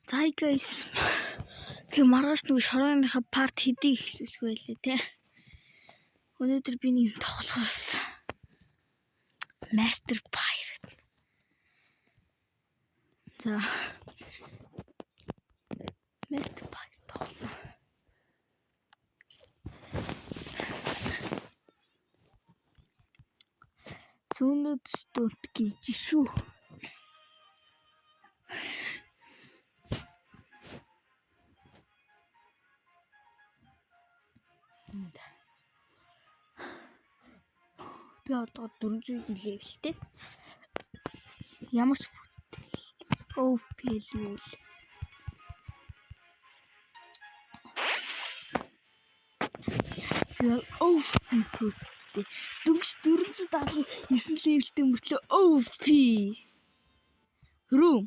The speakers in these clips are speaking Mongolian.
За guys. Тэг маргааш нөгөө шорооныхаа парт хэдий эхлүүлэх байлээ те. Өнөөдөр би нэг тоглохоос Master Pirate. За. Master Pirate тоглоо. Сүнэд стут гэж шүү. Би одоо 400 левелтэй. Ямар ч OP лүүл. Би OP дүнш 479 левелтэй мөртлөө OP. Рүү.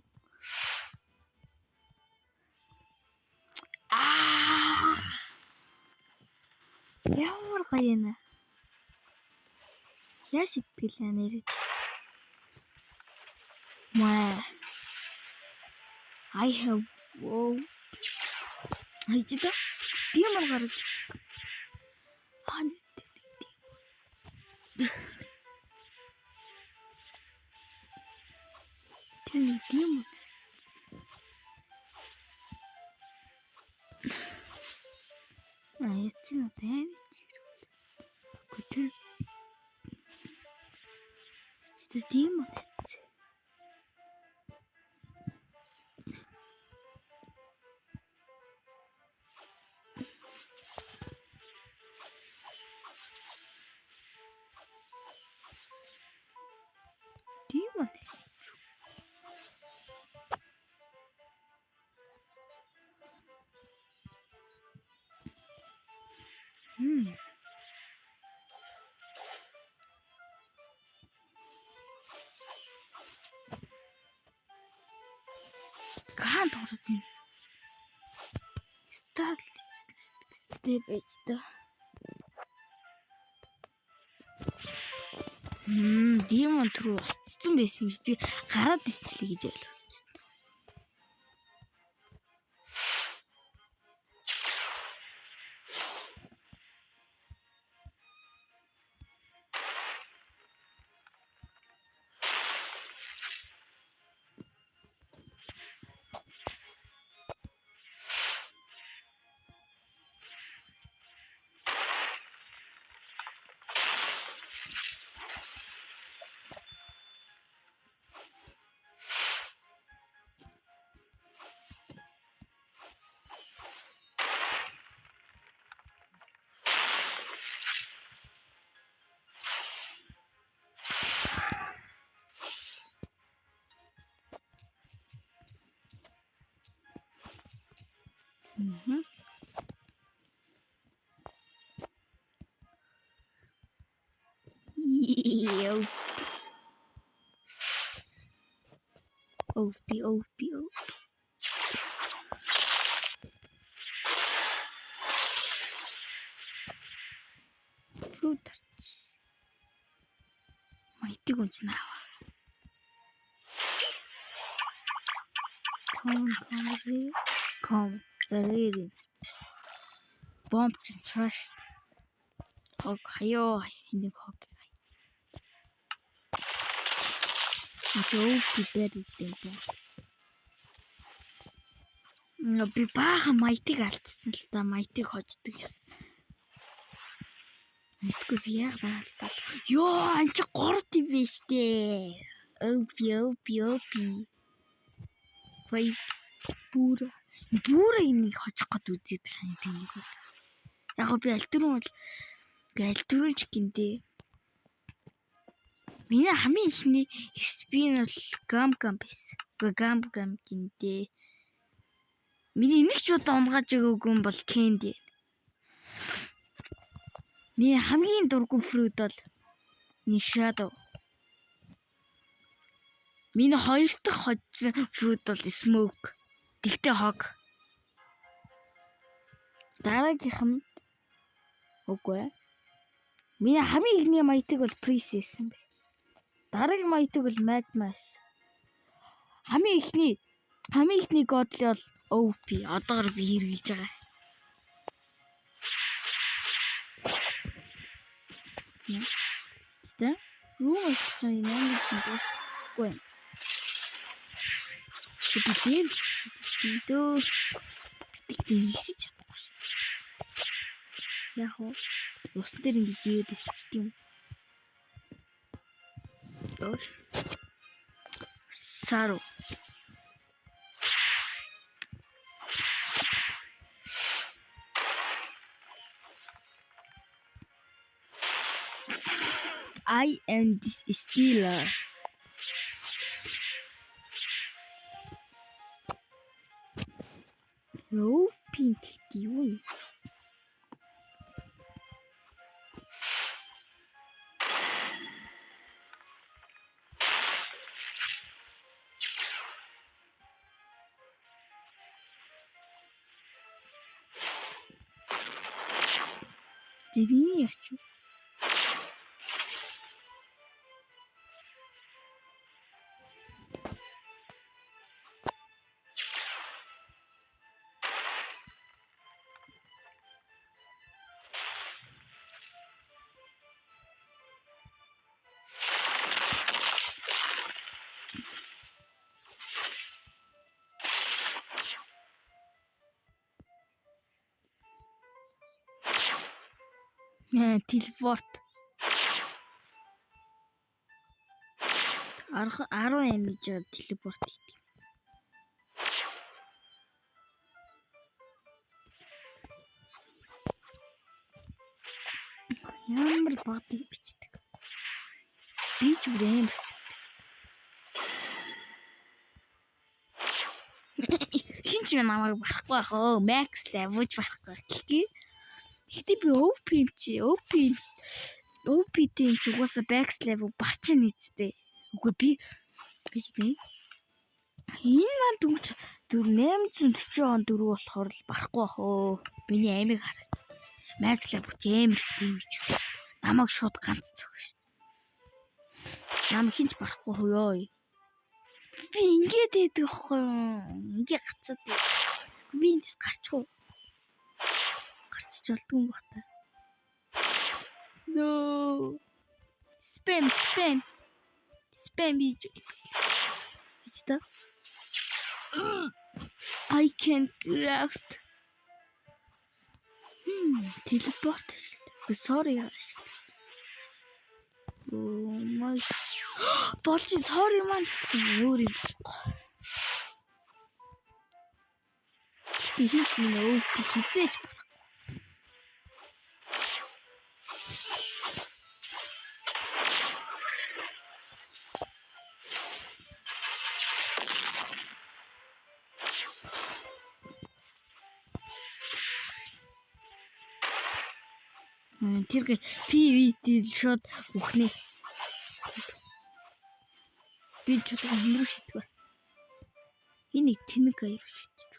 Ямар гоё нэ. Яаш итгэл нэрээ. I have айжда демон гараад ирсэн. Тэр демон. Яцсан тань. Гүтэр. Тэр демон. Демон. Can't hold it in. Start step the. Demon руу устсан байсан юм шиг би гараад ирчлээ гэж ойлгож байна. OP. Fruit. Mighty Gunjnawa. Come, the reading. Bomb to trash. Hog, hayo, in the hog. Joe prepared them. Би баахан маягтыг алдсан л да. Маягтыг хождог гэсэн. Мэдгүй би яг даалтаа. Йоо, ан чи 3 тийм биш дээ. OP. Вай бүр энийг хожих гээд үзээд байгаа юм би нэг бол. Яг би аль түрүүн ч гиндээ. Миний хамгийн ихний спин бол гам байсан. Гам гиндээ. Миний нэг ч удаа унгааж өгөөгүй юм бол Candy. Миний хамгийн дургүй fruit бол Shadow. Миний хоёр дахь хоцсон fruit бол Smoke. Тэгтээ Hog. Дараагийнх нь үгүй. Миний хамгийн ихний маягтыг бол Princess юм бэ. Дараагийн маягтыг бол Magmas. Хамгийн ихний Хамгийн ихний гол бол OP. Одоогор би хэрэглэж байгаа. Тэ? Руу ашиглах юм аа дуусахгүй. Би лев дөө битгэдэг нисэж чадахгүй шин. Яг уу ус дээр ингэж ирээд өгчт юм. Ой. Сару. I am this stealer. Ёо пинкт юу? Жиний яч. Телепорт. 10 эмэж телепорт хийдэг. Ямар багтыг бичдэг. Би ч үрэм. Хин ч намайг барахгүй ах оо. Max level барахгүй гэлээ. Гэхдээ би OP тийм ч угаасаа Max level барч нийцтэй. Үгүй би ч тийм. Энэ маань дүнч 840 он дөрөв болохоор л барахгүй ах оо. Миний амиг хараад. Max level амар их тийм ч. Намайг шууд ганц цогш. Нам хинч барахгүй хөөё. Би ингээд байдаг байхгүй юу? Ингээ гацаад байдаг. Би эндээс гарчих уу? Гарчиж болдгүй юм бах та. No. Spam бич. Бичтэй. I can craft. Телепорт ашигладаг. Sorry ашигладаг. Oh my. Болж sorry маань өөр юм болохгүй. Тийч нөө хизээч барахгүй. Тэр PVT шууд үхнэ. Би ч одоо хэмрүү шийдвэ. Энэ тэнэг аяр шийдэж.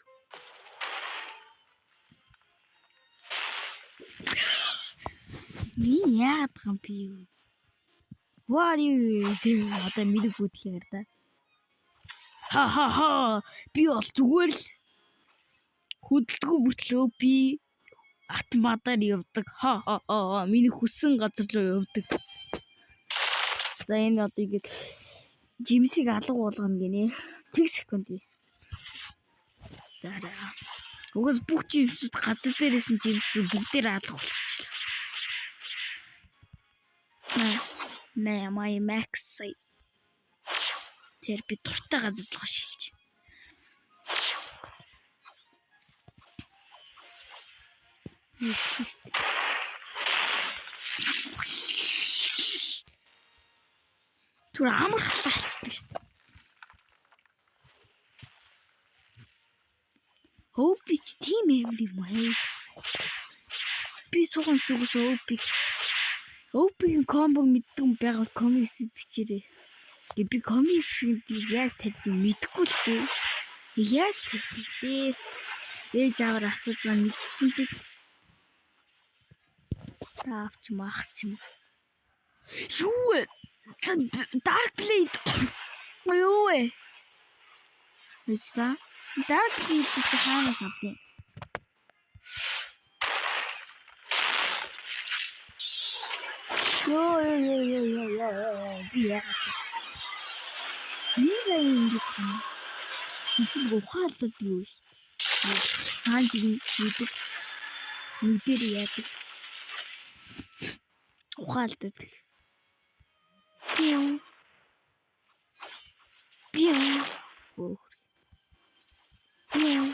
Ни яагаад гам би юу? Вари тэр одоо мэдэг бүтлээр да. Ха. Би бол зүгээр л хөдөлгөө бүртлөө би автоматар явдаг. Ха. Миний хүссэн газар руу явдаг. За энэ одоо ингэ жимсийг алга болгоно гинэ. 1 секунд. Дараа. Угаас бүх жимсүүд газар дээрээс нь жимсүүд бүгдээр алга болчихлоо. My max site. Тэр би дуртай газар руу шилж. Түр амархалтай болчихдаг шүү дээ. OP ч тийм юм уу? Би сууган ч угсаа OP-ийн комбо мэддэг байгаад комикс бичээрэй. Би комиксд яаж тавьдаг мэдэхгүй л дээ. Яаж тавьдаг дээ? Ээж аваар асууж байгаа мэдчихэн л үү? Таавч маах юм. Юу вэ? Dark Blade. Юу вэ? Хэвчээ. Дарк хийх чи хаанаас авдیں۔ Ёо. Би яагаад. Нэг ингэж юм. Эцэг ухаалтууд юу вэ? Санжиг хийдэг. Нүдээр яадаг. Ухаалтууд. Пиу. Ох. Пиу.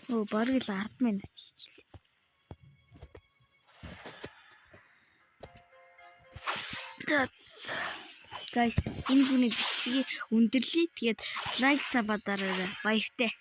Оо, бараг л 10 минут хийчихлээ. Guys, энэ хүний бичлэгийг өндөрлөе. Тэгээд лайк сабаа дараарай. Баяртай.